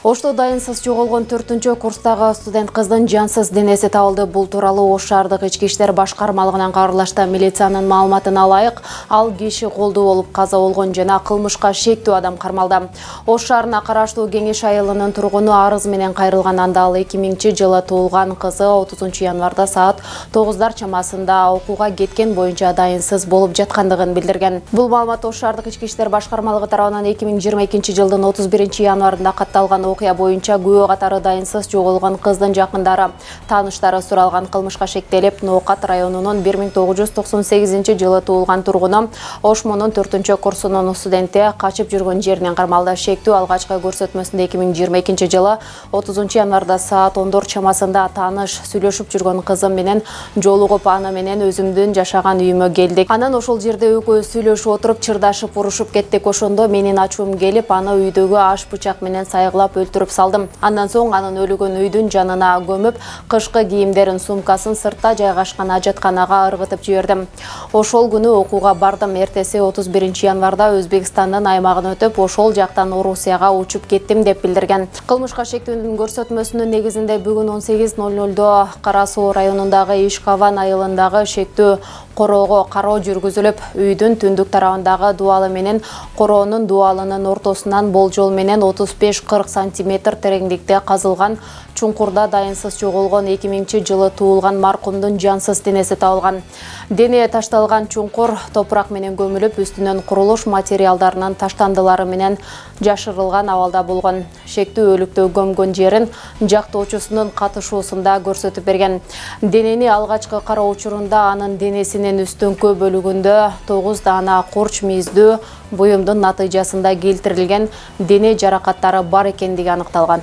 Ошто дайынсыз жоголгон 4-чү курстагы студент кыздын жансыз денеси табылды. Бул тууралуу Ош шаардык ички иштер башкармалыгынан кабарлашты. Милициянын маалыматына ылайык, ал киши колдуу болуп каза болгон жана кылмышка шектүү адам кармалды. Ош шаарына караштуу Кеңеш айылынын тургуну арыз менен кайрылган. Анда ал 2000-жылы туулган кызы 30-январда саат 9 чамасында окууга кеткен боюнча дайынсыз болуп жаткандыгын билдирген. Бул маалымат Ош шаардык ички иштер башкармалыгы тарабынан 2022-жылдын 31-январында катталган. Окуя боюнча күбө катары дайынсыз жоголгон кыздын жакындары, тааныштары суралган. Кылмышка шектелип, Ноокат районунун 1998-жылы туулган тургуну Ошмонун 4-чү курсунун студенти качып жүргөн жеринен кармалды. Шектүү алгачкы көрсөтмөсүндө 2022-жылы 30-январда саат 14 чамасында тааныш сүйлөшүп жүргөн кызым менен жолугуп, аны менен өзүмдүн жашаган үйүмө келдик. Анан ошол жерде экөөбүз сүйлөшүп отуруп, чырдашып урушуп кеттик. Ошондо менин ачуум келип, аны үйдөгү аш бычак менен сайгылап өлтүрүп салдым. Андан соң анын өлүгөн үйдүн жанына көмүп, кышкы кийимдерин, сумкасын сыртта жайгашкан ажатканага ыргытып жибердим. Ошол күнү окууга бардым. Эртеси 31-январда Өзбекстандын аймагын өтүп, ошол жактан Орусияга учуп кеттим деп билдирген. Кылмышка шектүүнүн көрсөтмөсүнүн негизинде бүгүн 18:00 Кара Суу районундагы Ишкаван айылындагы шектүү короого кароо жүргүзүлүп, үйдүн түндүк тарабындагы дубалы менен короонун дубалынын ортосунан болжол менен 35-40 сантиметр тереңдикте казылган чуңкурда дайынсыз жоголгон 2000-жылы туулган маркумдун жансыз денеси табылган. Дене ташталган чуңкур топурак менен көмүлүп, үстүнөн курулуш материалдарынын таштандылары менен жашырылган абалда болгон. Шектүү өлүктү көмгөн жерин жактоочусунун катышуусунда көрсөтүп берген. Денени алгачкы кароо учурунда анын денесинин үстүңкү бөлүгүндө 9 даана курч мийиздүү буюмдун натыйжасында келтирилген дене жаракаттары бар экендиги аныкталган.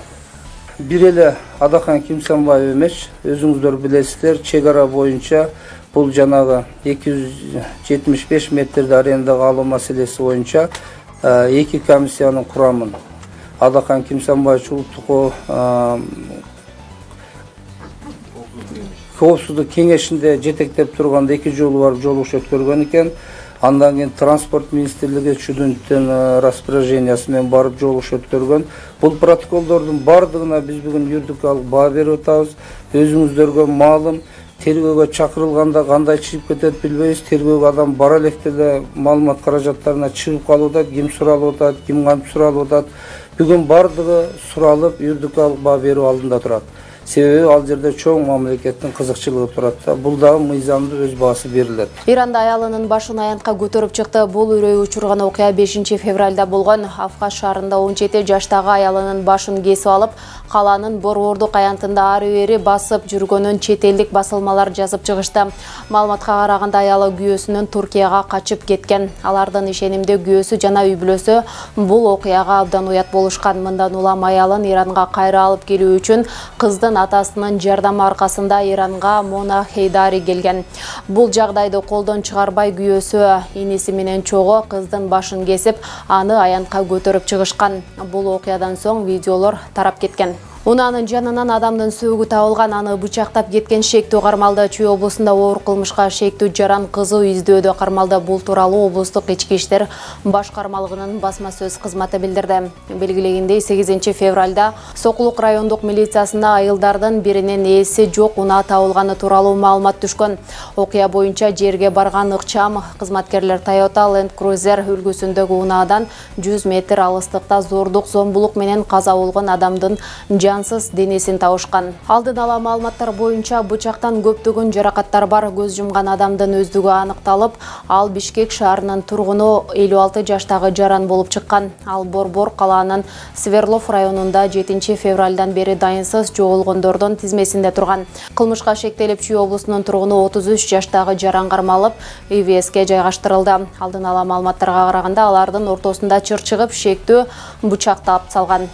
Бир эле Адахан Кимсанбаев эмес, өзүңүздөр билесиздер, чек ара боюнча бул жанагы 275 метрди арендага алуу маселеси боюнча эки комиссиянын курамын Адахан Кимсанбаев улуттук коопсуздук кеңешинде жетектеп турганда 2 жолу барып жолугуш өткөргөн экен. Андан кийин транспорт министрлиги чүдүнтүн распоряжениясы менен барып жолугуш өткөргөн. Бул протоколдордун бардыгына биз бүгүн юридикалык баа берип атабыз. Өзүңүздөргө маалым, тергөөгө чакырылганда кандай чыгып кетет билбейбиз. Тергөөгө адам бара электе эле маалымат каражаттарына чыгып калып атат, ким суралып атат, ким кантип суралып атат. Бүгүн бардыгы суралып, юридикалык баа берүү алдында турат. Себеби ал жерде чоң мамлекеттин кызыкчылыгы турат. Бул дагы мыйзамдуу өз баасы берилет. Иранда аялынын башын аянтка көтөрүп чыкты. Бул үрөй учурган окуя 5 февралда болгон. Афгаш шаарында 17 жаштагы аялынын башын кесип алып, калаанын Борбордук аянтында ары-бери басып жүргөнүн чет элдик басылмалар жазып чыгышты. Маалыматка караганда аялы күйөөсүнүн Туркияга качып кеткен. Алардын ишенимде күйөөсү жана үй бүлөсү бул окуяга абдан уят болушкан. Мындан улам аялын Иранга кайра алып келүү үчүн кыздын атасынын жардамы аркасында Иранга Мона Хейдари келген. Бул жагдайды колдон чыгарбай күйөөсү иниси менен чогуу кыздын башын кесип, аны аянтка көтөрүп чыгышкан. Бул окуядан соң видеолор тарап кеткен. Унаанын жанынан адамдын сөөгү табылган, аны бычактап кеткен шектүү кармалды. Чүй облусунда оор кылмышка шектүү жаран кызуу издөөдө кармалды. Бул тууралуу облустук ички иштер башкармалыгынын басма сөз кызматы билдирди. Белгилегендей 8 февралда Сокулук райондук милициясына айылдардын биринин ээси жок унаа табылганы тууралуу маалымат түшкөн. Окуя боюнча жерге барган ыкчам кызматкерлер Toyota Land Cruiser үлгүсүндөгү унаадан 100 метр алыстыкта зордук, зомбулук менен каза болгон адамдын жансыз денесин табышкан. Алдын ала маалыматтар боюнча бычактан көптөгөн жаракаттар бар. Көз жумган адамдын өздүгү аныкталып, ал Бишкек шаарынын тургуну 56 жаштагы жаран болуп чыккан. Ал Борбор калаанын Сверлов районунда 7 февралдан бери дайынсыз жоголгондордун тизмесинде турган. Кылмышка шектелип, Чүй облусунун тургуну 33 жаштагы жаран кармалып, ИВСке жайгаштырылды. Алдын ала маалыматтарга караганда алардын ортосунда чыр чыгып, шектүү бычак таап салган.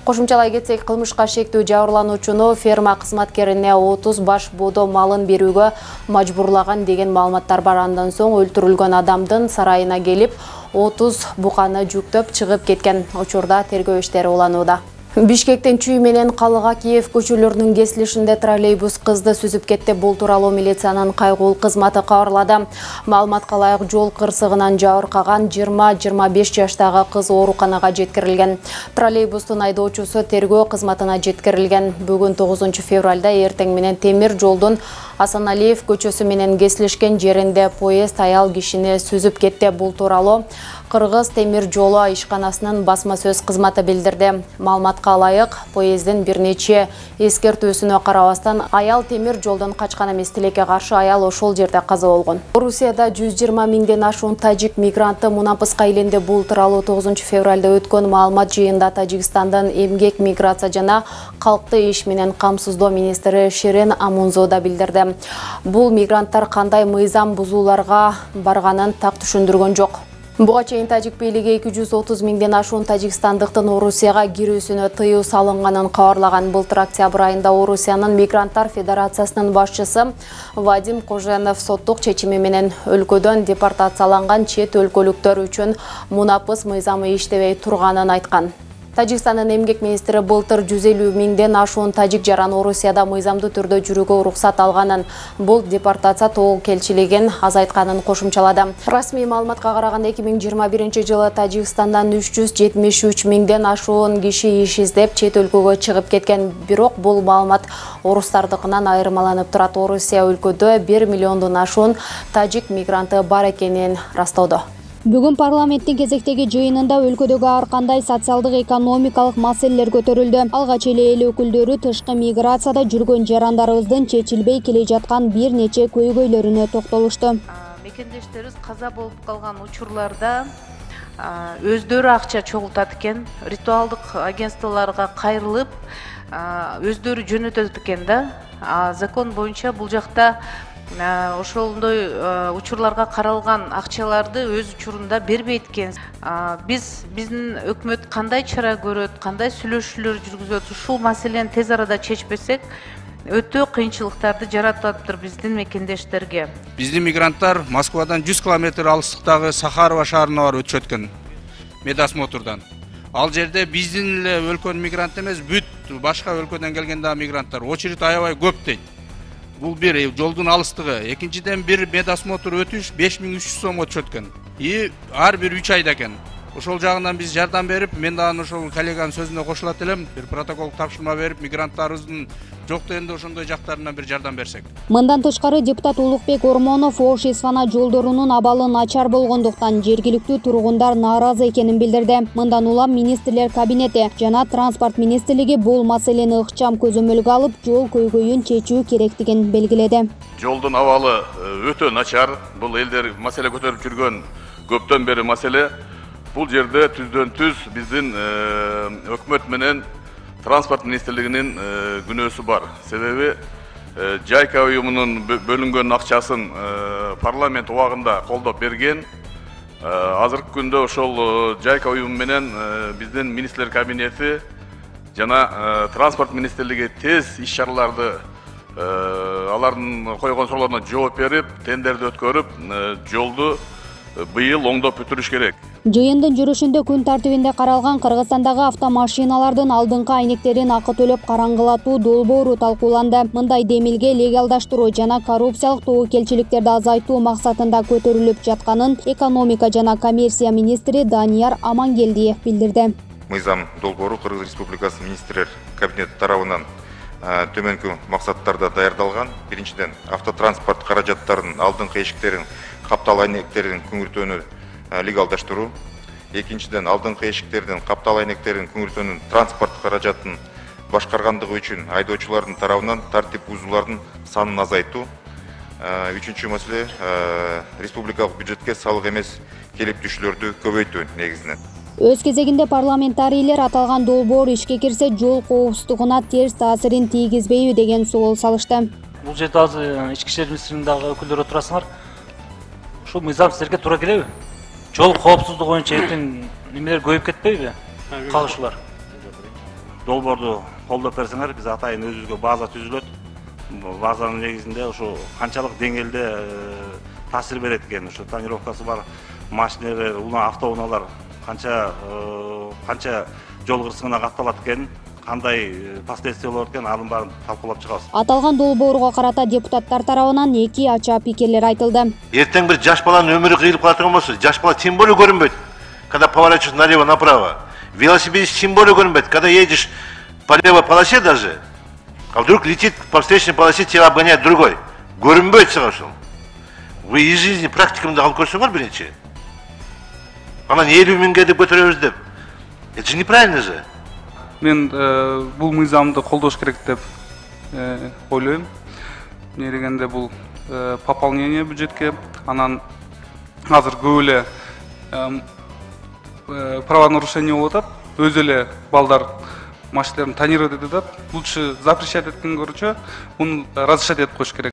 Кошумчалай кетсек, кылмышка шектүү жабырлануучуну ферма кызматкерине 30 баш бодо малын берүүгө мажбурлаган деген маалыматтар бар. Андан соң өлтүрүлгөн адамдын сарайына келип, 30 буканы жүктөп чыгып кеткен. Учурда тергөө иштери уланууда. Бишкектен Чүй менен Калыга Киев көчөлөрүнүн кесилишинде троллейбус кызды сүзүп кетти. Бул тууралуу милициянын кайгылуу кызматы кабарлады. Маалыматка ылайык, жол кырсыгынан жабыркаган 20-25 жаштагы кыз ооруканага жеткирилген. Троллейбустун айдоочусу тергөө кызматына жеткирилген. Бүгүн 9 февралда эртең менен темир жолдун Асаналиев көчөсү менен кесилишкен жеринде поезд аял кишини сүзүп кетти. Бул тууралуу Кыргыз темир жолу ишканасынын басма сөз кызматы билдирди. Маалыматка ылайык, поездин бир нече эскертүүсүнө карабастан аял темир жолдон качкан эмес, тилекке каршы аял ошол жерде каза болгон. Орусияда 120 миңден ашуун тажик мигранты мунапыска айленди. Бул тууралуу 9 февралда өткөн маалымат жыйынында Тажикстандын эмгек, миграция жана калкты иш менен камсыздоо министри Шерен Амунзо да билдирди. Бул мигранттар кандай мыйзам бузууларга барганын так түшүндүргөн жок. Буга чейин тажик бийлиги 230 миңден ашуун тажикстандыктын Орусияга кирүүсүнө тыюу салынганын кабарлаган. Былтыр октябрь айында Орусиянын Мигранттар Федерациясынын башчысы Вадим Коженов соттук чечими менен өлкөдөн депортацияланган чет өлкөлүктөр үчүн мунапыс мыйзамы иштебей турганын айткан. Тажикстандын эмгек министри былтыр 150 миңден ашуун тажик жаран Орусияда мыйзамдуу түрдө жүрүүгө уруксат алганын, бул депортация тобокелчилигин азайтканын кошумчалады. Расмий маалыматка караганда 2021 жылы Тажикстандан 373 миңден ашуун киши иш издеп чет өлкөгө чыгып кеткен. Бирок бул маалымат орустардыкынан айырмаланып турат. Орусия өлкөдө 1 миллиондон ашуун тажик мигранты бар экенин растоодо. Бүгүн парламенттин кезектеги жыйынында өлкөдөгү ар кандай социалдык экономикалык маселелер көтөрүлдү. Алгач эле эл өкүлдөрү тышкы миграцияда жүргөн жарандарыбыздын чечилбей келе жаткан бир нече көйгөйлөрүнө токтолушту. Мекендештерибиз каза болуп калган учурларда өздөрү акча чогултат экен, ритуалдык агентстволорго кайрылып, өздөрү жөнөтөт экен да. Закон боюнча бул жакта ошондой учурларга каралган акчаларды өз учурунда бербейт экен. Биздин өкмөт кандай чара көрөт, кандай сүйлөшүүлөр жүргүзөт, ушул маселени тез арада чечпесек, өтө кыйынчылыктарды жаратаптыр биздин мекендештерге. Биздин мигранттар Москвадан 100 километр алыстыктагы Сахарова шаарына барып өтүшөт экен медосмотрдан. Ал жерде биздин эле өлкөнүн мигранты эмес, бүт башка өлкөдөн келген да мигранттар очередь аябай көп дейт. Бул бир жолдун алыстыгы, экинчиден бир медосмотр өтүш 5300 сомго түшөт экен. Ар бир 3 айда экен. Ошол жагынан биз жардам берип, мен дагы ошол коллеганын сөзүнө кошулат элем, бир протокол тапшырма берип, мигранттарыбыздын жок дегенде ошондой жактарынан бир жардам берсек. Мындан тышкары депутат Улукбек Ормонов Ош-Исфана жолдорунун абалы начар болгондуктан жергиликтүү тургундар нааразы экенин билдирди. Мындан улам министрлер кабинети жана транспорт министрлиги бул маселени ыкчам көзөмөлгө алып, жол көйгөйүн чечүү керектигин белгиледи. Жолдун абалы өтө начар. Бул элдер маселе көтөрүп жүргөн көптөн бери маселе. Бул жерде түздөн түз биздин өкмөт менен транспорт министрлигинин күнөөсү бар. Себеби Жайка уюмунун бөлүнгөн акчасын парламент убагында колдоп берген. Азыркы күндө ошол Жайка уюму менен биздин министрлер кабинети жана транспорт министрлиги тез иш-чараларды алардын койгон суроолоруна жооп берип, тендерди өткөрүп, жолду быйыл оңдоп бүтүрүш керек. Жыйындын жүрүшүндө күн тартибинде каралган Кыргызстандагы автомашиналардын алдыңкы айнектерин акы төлөп караңгылатуу долбоору талкууланды. Мындай демилге легалдаштыруу жана коррупциялык тобокелчиликтерди азайтуу максатында көтөрүлүп жатканын экономика жана коммерция министри Данияр Амангелдиев билдирди. Мыйзам долбоору Кыргыз Республикасынын министрлер кабинети тарабынан төмөнкү максаттарда даярдалган. Биринчиден, автотранспорт каражаттарынын алдыңкы эшиктерин, каптал айнектерин күңүртүүнү легалдаштыруу. Экинчиден, алдыңкы эшиктердин, каптал айнектерин күңүртүүнүн транспорт каражатын башкаргандыгы үчүн айдоочулардын тарабынан тартип бузуулардын санын азайтуу. Үчүнчү маселе, республикалык бюджетке салык эмес келип түшүүлөрдү көбөйтүү негизинен. Өз кезегинде парламентарийлер аталган долбоор ишке кирсе жол коопсуздугуна терс таасирин тийгизбейби деген суроол салышты. Бул жерде азыр ички иштер министрлигиндеги өкүлдөр отурасыңар. Ушул мыйзам силерге туура келеби? Жол коопсуздугу боюнча эртең немелер көбөйүп кетпейби? Калышуулар. Долбоорду колдоп берсеңер, биз атайын өзүбүзгө база түзүлөт. Базанын негизинде ошо канчалык деңгээлде таасир берет экен, ошо тонировкасы бар машиналар, автобуналар канча жол кырсыгына катталат экен, кандай последствия болот экен анын баарын талкуулап чыгабыз. Аталган долбооруга карата депутаттар тарабынан эки ача пикирлер айтылды. Эртең бир жаш баланын өмүрү кыйылып калат болсо, жаш бала тем более көрүнбөйт. Когда поворачиваешь налево направо, велосипедист тем более көрүнбөйт. Когда едешь по левой полосе даже, а вдруг летит по встречной полосе, тебя обгоняет другой. Көрүнбөйт сага ушул. Вы из жизни практикамды алып көрсөңөр биринчи. Анан 50 миңге деп көтөрөбүз деп. Это же неправильно же. Мен бул мыйзамды колдош керек деп ойлойм. Эмне дегенде бул пополнение бюджетке, анан азыр көп эле правонарушение болуп атат. Өзү эле балдар машиналарын тонировать этип атат. Лучше запрещать эткенге көрчө, муну разрешать этип коюш керек.